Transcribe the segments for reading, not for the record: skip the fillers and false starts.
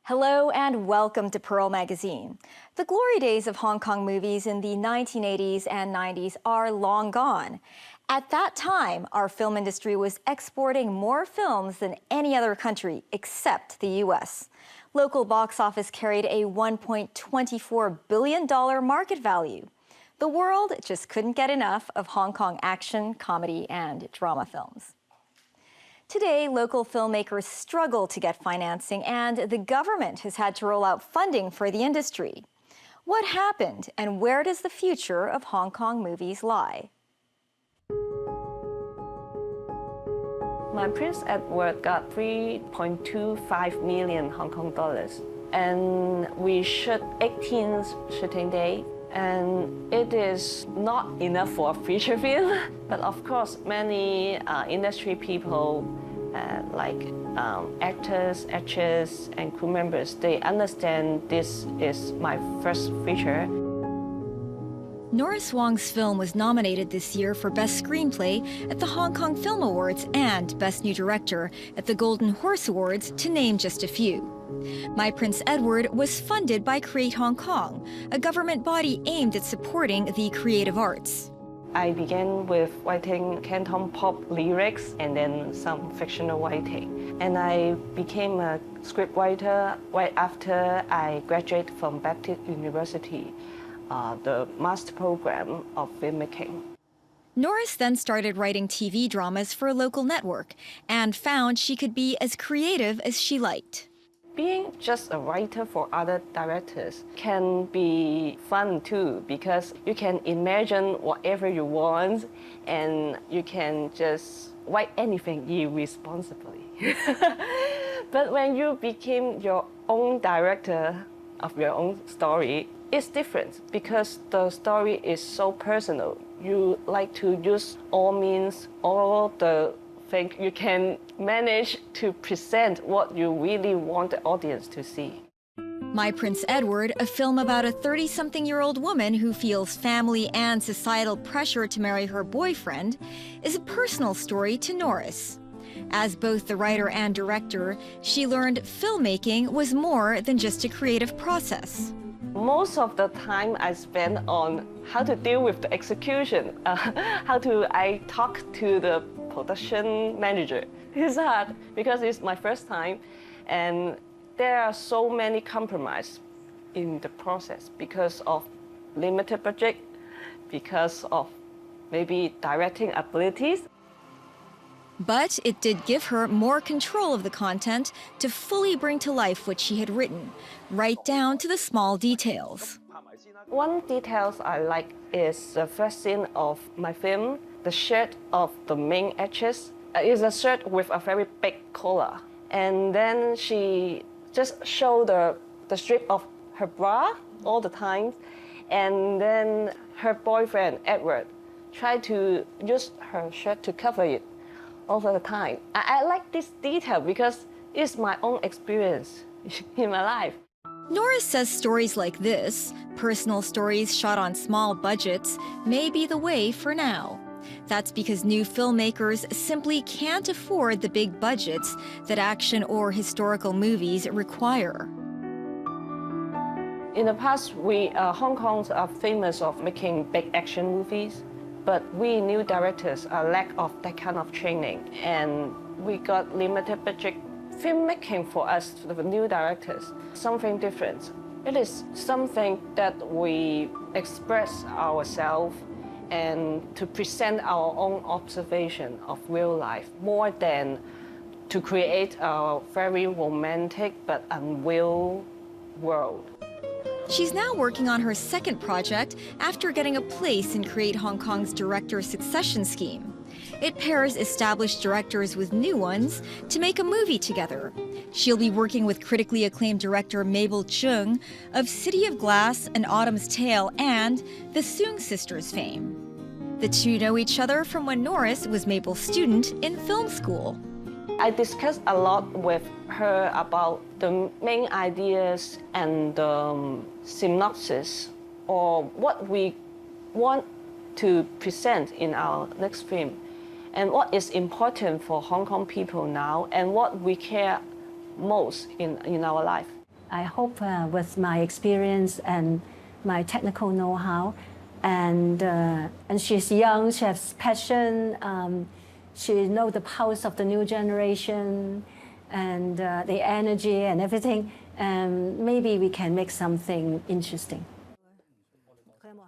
Hello and welcome to Pearl Magazine. The glory days of Hong Kong movies in the 1980s and 90s are long gone. At that time, our film industry was exporting more films than any other country except the US. Local box office carried a $1.24 billion market value. The world just couldn't get enough of Hong Kong action, comedy, and drama films. Today, local filmmakers struggle to get financing, and the government has had to roll out funding for the industry. What happened, and where does the future of Hong Kong movies lie? My Prince Edward got 3.25 million Hong Kong dollars, and we shot 18 shooting days. And it is not enough for a feature film, but of course many industry people like actors, actresses, and crew members, they understand this is my first feature. Norris Wong's film was nominated this year for Best Screenplay at the Hong Kong Film Awards and Best New Director at the Golden Horse Awards, to name just a few. My Prince Edward was funded by Create Hong Kong, a government body aimed at supporting the creative arts. I began with writing Canton pop lyrics and then some fictional writing. And I became a scriptwriter right after I graduated from Baptist University, the master program of filmmaking. Norris then started writing TV dramas for a local network and found she could be as creative as she liked. Being just a writer for other directors can be fun too, because you can imagine whatever you want and you can just write anything irresponsibly. But when you became your own director of your own story, it's different because the story is so personal. You like to use all means, all the things you can manage to present what you really want the audience to see. My Prince Edward, a film about a 30-something-year-old woman who feels family and societal pressure to marry her boyfriend, is a personal story to Norris. As both the writer and director, she learned filmmaking was more than just a creative process. Most of the time I spend on how to deal with the execution, I talk to the production manager. It's hard because it's my first time, and there are so many compromises in the process because of limited budget, because of maybe directing abilities. But it did give her more control of the content to fully bring to life what she had written, right down to the small details. One detail I like is the first scene of my film. The shirt of the main actress is a shirt with a very big collar. And then she just showed the strip of her bra all the time. And then her boyfriend, Edward, tried to use her shirt to cover it all the time. I like this detail because it's my own experience in my life. Norris says stories like this, personal stories shot on small budgets, may be the way for now. That's because new filmmakers simply can't afford the big budgets that action or historical movies require. In the past, Hong Kong are famous of making big action movies, but we new directors are lack of that kind of training, and we got limited budget. Filmmaking for us, the new directors, something different. It is something that we express ourselves and to present our own observation of real life, more than to create a very romantic but unreal world. She's now working on her second project after getting a place in Create Hong Kong's director succession scheme. It pairs established directors with new ones to make a movie together. She'll be working with critically acclaimed director Mabel Chung of City of Glass, An Autumn's Tale, and the Soong Sisters fame. The two know each other from when Norris was Mabel's student in film school. I discussed a lot with her about the main ideas and the synopsis, or what we want to present in our next film, and what is important for Hong Kong people now, and what we care most in our life. I hope with my experience and my technical know-how, and she's young, she has passion, she knows the pulse of the new generation, and the energy and everything, and maybe we can make something interesting.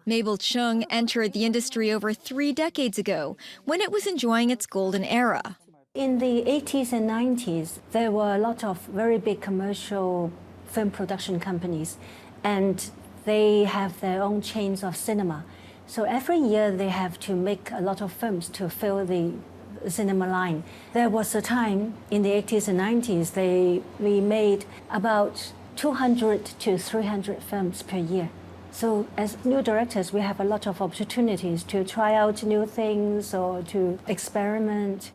Mabel Chung entered the industry over 3 decades ago, when it was enjoying its golden era. In the 80s and 90s, there were a lot of very big commercial film production companies, and they have their own chains of cinema. So every year they have to make a lot of films to fill the cinema line. There was a time in the 80s and 90s, we made about 200 to 300 films per year. So as new directors, we have a lot of opportunities to try out new things or to experiment.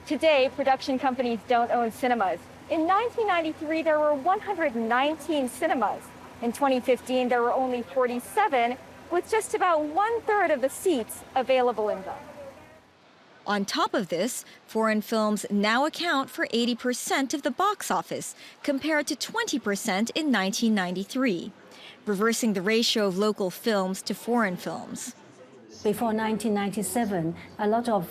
Today, production companies don't own cinemas. In 1993, there were 119 cinemas. In 2015, there were only 47, with just about 1/3 of the seats available in them. On top of this, foreign films now account for 80% of the box office, compared to 20% in 1993, reversing the ratio of local films to foreign films. Before 1997, a lot of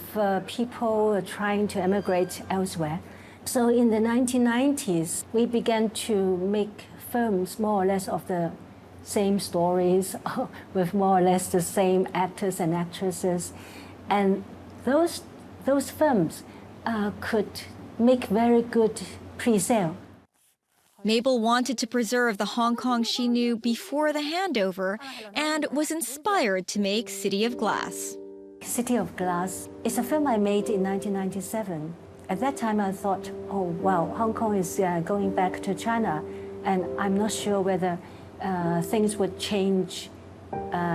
people were trying to emigrate elsewhere. So in the 1990s, we began to make films more or less of the same stories with more or less the same actors and actresses. And those films could make very good pre-sale. Mabel wanted to preserve the Hong Kong she knew before the handover and was inspired to make City of Glass. City of Glass is a film I made in 1997. At that time, I thought, oh, wow, Hong Kong is going back to China, and I'm not sure whether things would change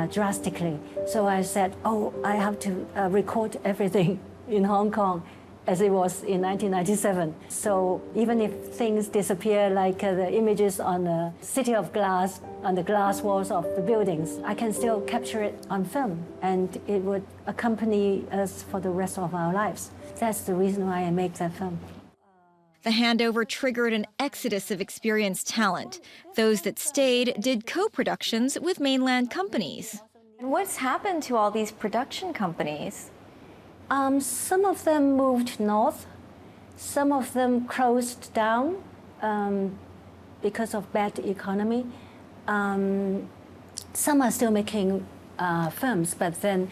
drastically. So I said, oh, I have to record everything in Hong Kong as it was in 1997. So even if things disappear, like the images on the City of Glass, on the glass walls of the buildings, I can still capture it on film, and it would accompany us for the rest of our lives. That's the reason why I make that film. The handover triggered an exodus of experienced talent. Those that stayed did co-productions with mainland companies. What's happened to all these production companies? Some of them moved north. Some of them closed down because of bad economy. Some are still making films, but then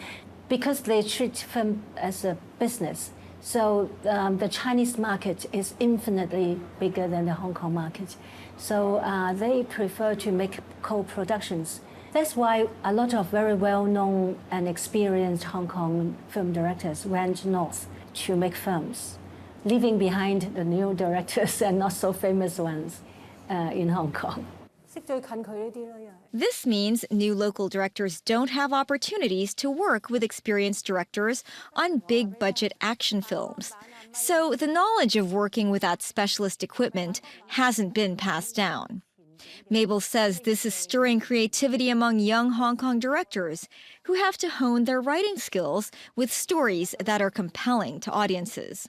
because they treat film as a business, so the Chinese market is infinitely bigger than the Hong Kong market. So they prefer to make co-productions. That's why a lot of very well-known and experienced Hong Kong film directors went north to make films, leaving behind the new directors and not so famous ones in Hong Kong. This means new local directors don't have opportunities to work with experienced directors on big-budget action films. So the knowledge of working without specialist equipment hasn't been passed down. Mabel says this is stirring creativity among young Hong Kong directors who have to hone their writing skills with stories that are compelling to audiences.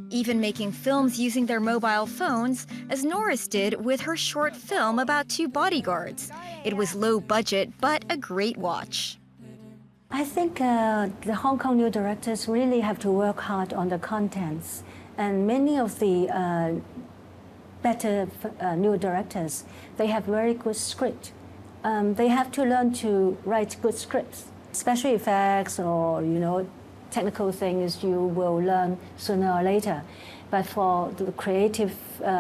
Even making films using their mobile phones, as Norris did with her short film about 2 bodyguards. It was low budget, but a great watch. I think the Hong Kong new directors really have to work hard on the contents. And many of the better new directors, they have very good script. They have to learn to write good scripts. Special effects or, technical things you will learn sooner or later. But for the creative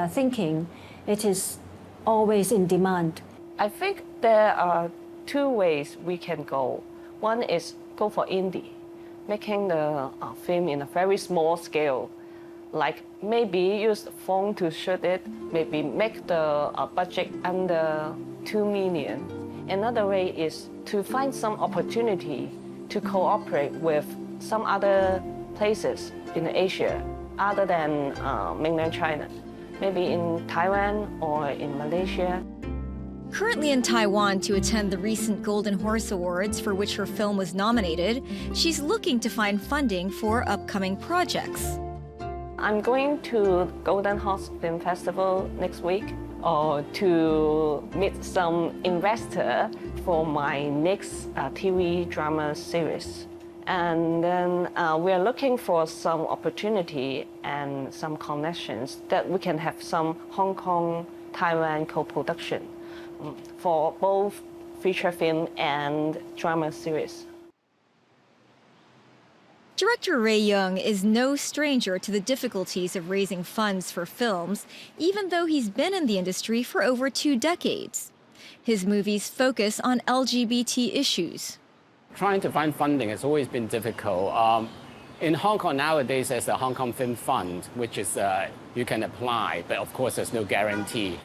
thinking, it is always in demand. I think there are 2 ways we can go. One is go for indie, making the film in a very small scale, like maybe use the phone to shoot it, maybe make the budget under 2 million. Another way is to find some opportunity to cooperate with some other places in Asia other than mainland China, maybe in Taiwan or in Malaysia. Currently in Taiwan to attend the recent Golden Horse Awards for which her film was nominated, she's looking to find funding for upcoming projects. I'm going to Golden Horse Film Festival next week or to meet some investor for my next TV drama series. And then we're looking for some opportunity and some connections that we can have some Hong Kong, Taiwan co-production for both feature film and drama series. Director Ray Young is no stranger to the difficulties of raising funds for films, even though he's been in the industry for over 2 decades. His movies focus on LGBT issues. Trying to find funding has always been difficult. In Hong Kong nowadays, there's a Hong Kong Film Fund, which is you can apply, but of course there's no guarantee.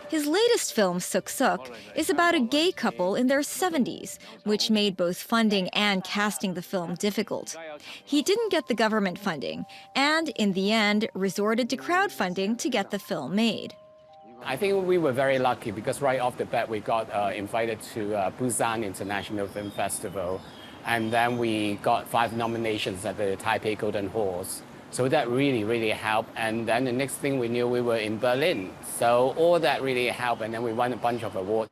His latest film, Suk Suk, is about a gay couple in their 70s, which made both funding and casting the film difficult. He didn't get the government funding, and in the end, resorted to crowdfunding to get the film made. I think we were very lucky because right off the bat we got invited to Busan International Film Festival, and then we got 5 nominations at the Taipei Golden Horse. So that really helped, and then the next thing we knew we were in Berlin. So all that really helped, and then we won a bunch of awards.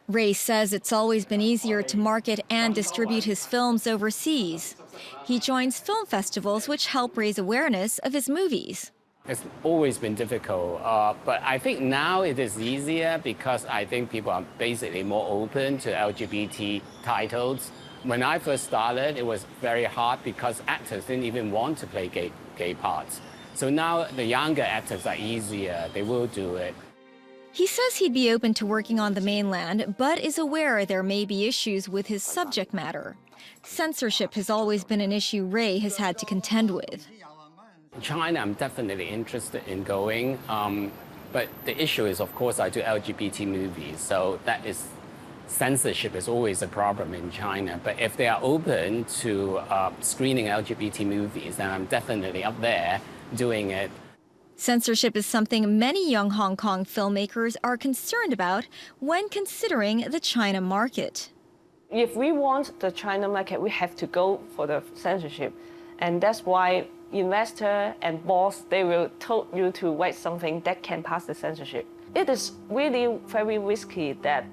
Ray says it's always been easier to market and distribute his films overseas. He joins film festivals which help raise awareness of his movies. It's always been difficult, but I think now it is easier because I think people are basically more open to LGBT titles. When I first started, it was very hard because actors didn't even want to play gay parts. So now the younger actors are easier, they will do it. He says he'd be open to working on the mainland, but is aware there may be issues with his subject matter. Censorship has always been an issue Ray has had to contend with. China, I'm definitely interested in going, but the issue is, of course, I do LGBT movies, so that is censorship is always a problem in China. But if they are open to screening LGBT movies, then I'm definitely up there doing it. Censorship is something many young Hong Kong filmmakers are concerned about when considering the China market. If we want the China market, we have to go for the censorship. And that's why investor and boss, they will tell you to write something that can pass the censorship. It is really very risky that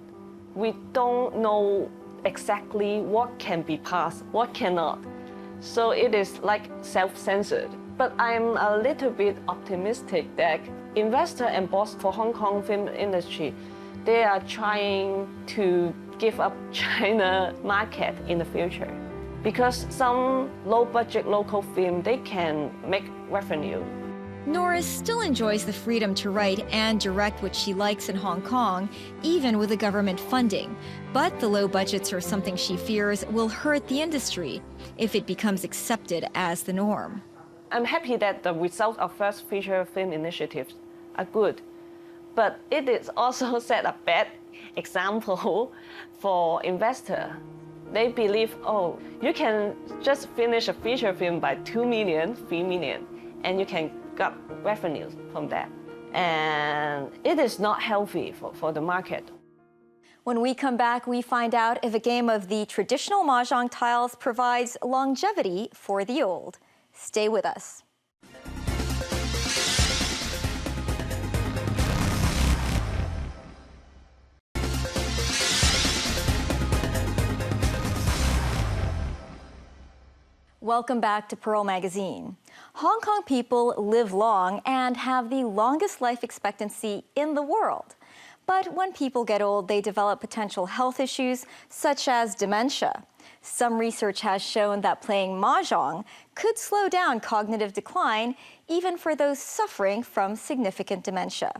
we don't know exactly what can be passed, what cannot. So it is like self-censored. But I'm a little bit optimistic that investor and boss for Hong Kong film industry, they are trying to give up China market in the future. Because some low-budget local film, they can make revenue. Norris still enjoys the freedom to write and direct what she likes in Hong Kong, even with the government funding. But the low budgets are something she fears will hurt the industry if it becomes accepted as the norm. I'm happy that the results of first feature film initiatives are good, but it is also set a bad example for investors. They believe, oh, you can just finish a feature film by 2 million, 3 million, and you can get revenue from that. And it is not healthy for the market. When we come back, we find out if a game of the traditional Mahjong tiles provides longevity for the old. Stay with us. Welcome back to Pearl Magazine. Hong Kong people live long and have the longest life expectancy in the world. But when people get old, they develop potential health issues such as dementia. Some research has shown that playing Mahjong could slow down cognitive decline, even for those suffering from significant dementia.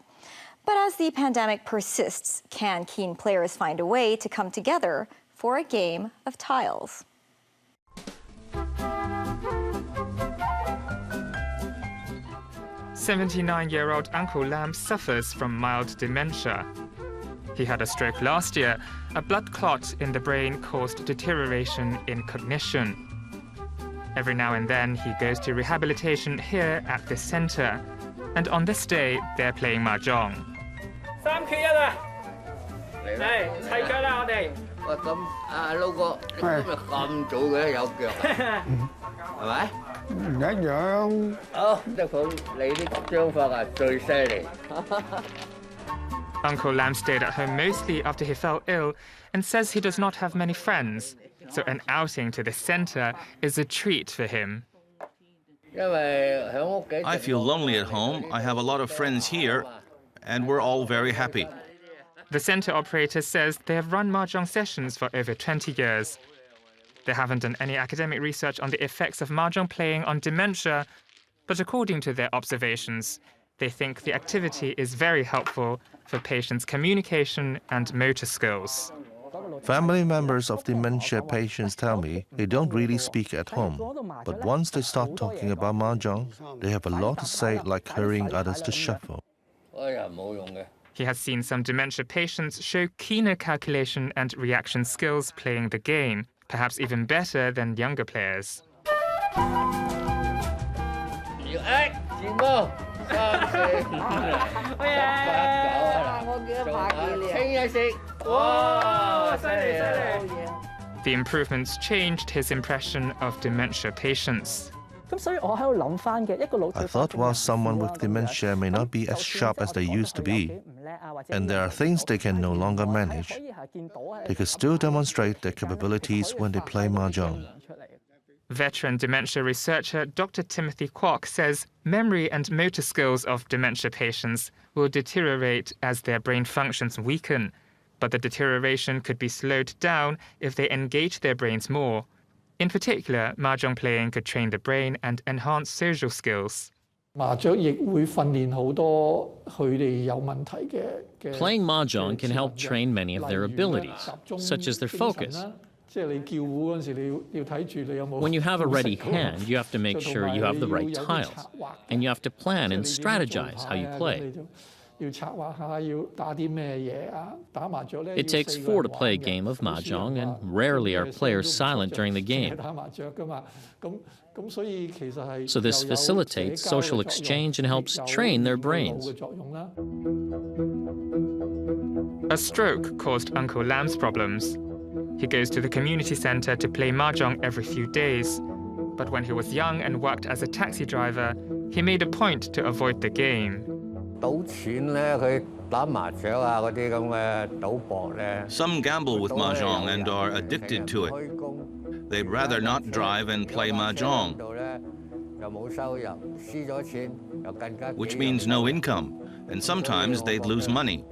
But as the pandemic persists, can keen players find a way to come together for a game of tiles? "79-year-old Uncle Lam suffers from mild dementia. He had a stroke last year. A blood clot in the brain caused deterioration in cognition. Every now and then he goes to rehabilitation here at this center. And on this day, they're playing Mahjong. 3缺1啊！嚟砌腳啦，我哋。喂，咁撈哥，你今日咁早嘅有腳，係咪？唔一樣。好，德普，你啲章法係最犀利。Uncle Lam stayed at home mostly after he fell ill and says he does not have many friends, so an outing to the centre is a treat for him. I feel lonely at home. I have a lot of friends here, and we're all very happy. The centre operator says they have run Mahjong sessions for over 20 years. They haven't done any academic research on the effects of Mahjong playing on dementia, but according to their observations, they think the activity is very helpful for patients' communication and motor skills. Family members of dementia patients tell me they don't really speak at home, but once they start talking about Mahjong, they have a lot to say, like hurrying others to shuffle. He has seen some dementia patients show keener calculation and reaction skills playing the game, perhaps even better than younger players. The improvements changed his impression of dementia patients. I thought while someone with dementia may not be as sharp as they used to be, and there are things they can no longer manage, they could still demonstrate their capabilities when they play Mahjong. Veteran dementia researcher Dr. Timothy Kwok says memory and motor skills of dementia patients will deteriorate as their brain functions weaken, but the deterioration could be slowed down if they engage their brains more. In particular, Mahjong playing could train the brain and enhance social skills. Playing Mahjong can help train many of their abilities, such as their focus. When you have a ready hand, you have to make sure you have the right tiles, and you have to plan and strategize how you play. It takes 4 to play a game of Mahjong, and rarely are players silent during the game. So this facilitates social exchange and helps train their brains. A stroke caused Uncle Lam's problems. He goes to the community centre to play Mahjong every few days. But when he was young and worked as a taxi driver, he made a point to avoid the game. Some gamble with Mahjong and are addicted to it. They'd rather not drive and play Mahjong, which means no income, and sometimes they'd lose money.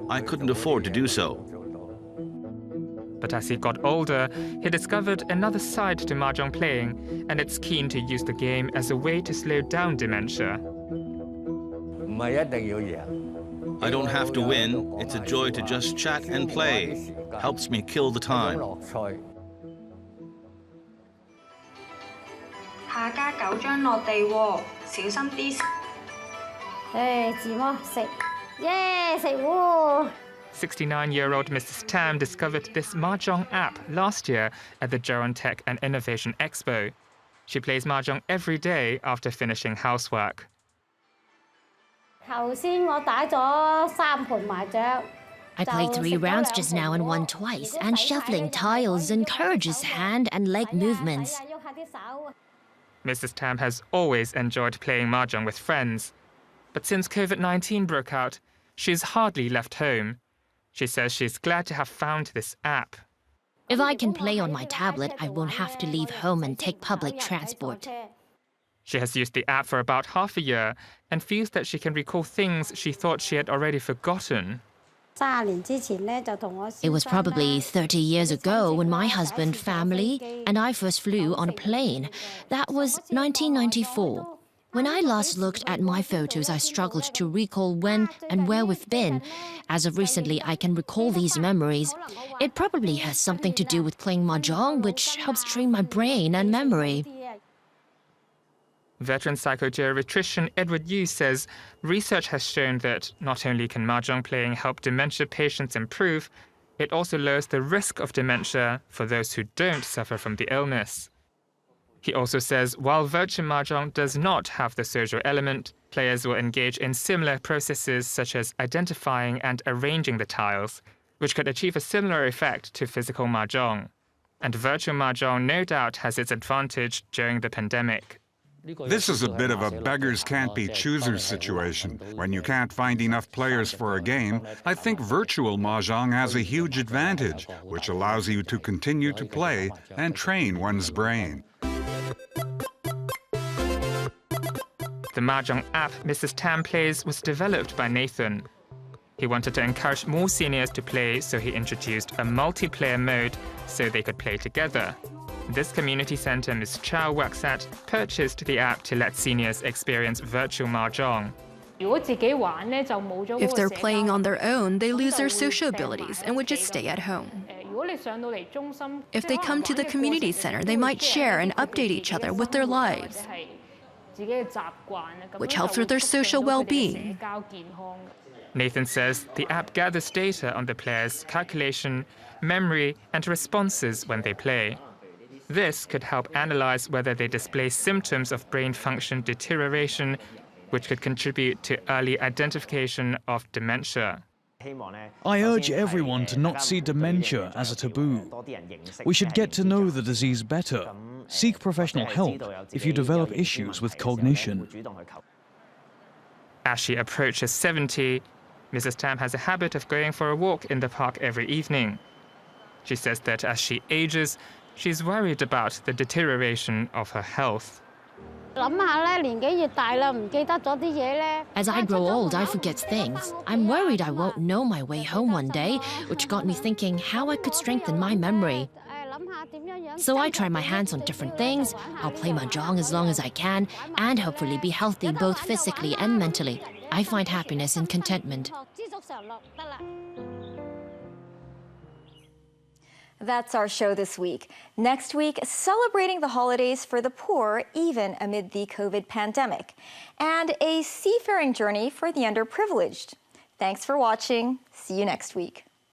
I couldn't afford to do so. But as he got older, he discovered another side to Mahjong playing, and it's keen to use the game as a way to slow down dementia. I don't have to win. It's a joy to just chat and play. Helps me kill the time. 下家9張落地喎，小心啲。自摸食，耶食喎。 69-year-old Mrs. Tam discovered this Mahjong app last year at the Geron Tech and Innovation Expo. She plays Mahjong every day after finishing housework. 頭先我打咗3盤麻雀。 I played 3 rounds just now and won twice, and shuffling tiles encourages hand and leg movements. Mrs. Tam has always enjoyed playing Mahjong with friends. But since COVID-19 broke out, she's hardly left home. She says she's glad to have found this app. If I can play on my tablet, I won't have to leave home and take public transport. She has used the app for about half a year and feels that she can recall things she thought she had already forgotten. It was probably 30 years ago when my husband, family, and I first flew on a plane. That was 1994. When I last looked at my photos, I struggled to recall when and where we've been. As of recently, I can recall these memories. It probably has something to do with playing Mahjong, which helps train my brain and memory. Veteran psychogeriatrician Edward Yu says research has shown that not only can Mahjong playing help dementia patients improve, it also lowers the risk of dementia for those who don't suffer from the illness. He also says while virtual Mahjong does not have the social element, Players will engage in similar processes such as identifying and arranging the tiles, which could achieve a similar effect to physical Mahjong. And virtual Mahjong no doubt has its advantage during the pandemic. This is a bit of a beggars can't be choosers situation. When you can't find enough players for a game, I think virtual Mahjong has a huge advantage, which allows you to continue to play and train one's brain. The Mahjong app Mrs. Tam plays was developed by Nathan. He wanted to encourage more seniors to play, so he introduced a multiplayer mode so they could play together. This community center, Ms. Chow works at, purchased the app to let seniors experience virtual Mahjong. If they're playing on their own, they lose their social abilities and would just stay at home. If they come to the community center, they might share and update each other with their lives, which helps with their social well-being. Nathan says the app gathers data on the players' calculation, memory, and responses when they play. This could help analyze whether they display symptoms of brain function deterioration, which could contribute to early identification of dementia. I urge everyone to not see dementia as a taboo. We should get to know the disease better. Seek professional help if you develop issues with cognition. As she approaches 70, Mrs. Tam has a habit of going for a walk in the park every evening. She says that as she ages, she's worried about the deterioration of her health. As I grow old, I forget things. I'm worried I won't know my way home one day, which got me thinking how I could strengthen my memory. So I try my hands on different things. I'll play Mahjong as long as I can and hopefully be healthy both physically and mentally. I find happiness in contentment. That's our show this week. Next week, celebrating the holidays for the poor, even amid the COVID pandemic, and a seafaring journey for the underprivileged. Thanks for watching. See you next week.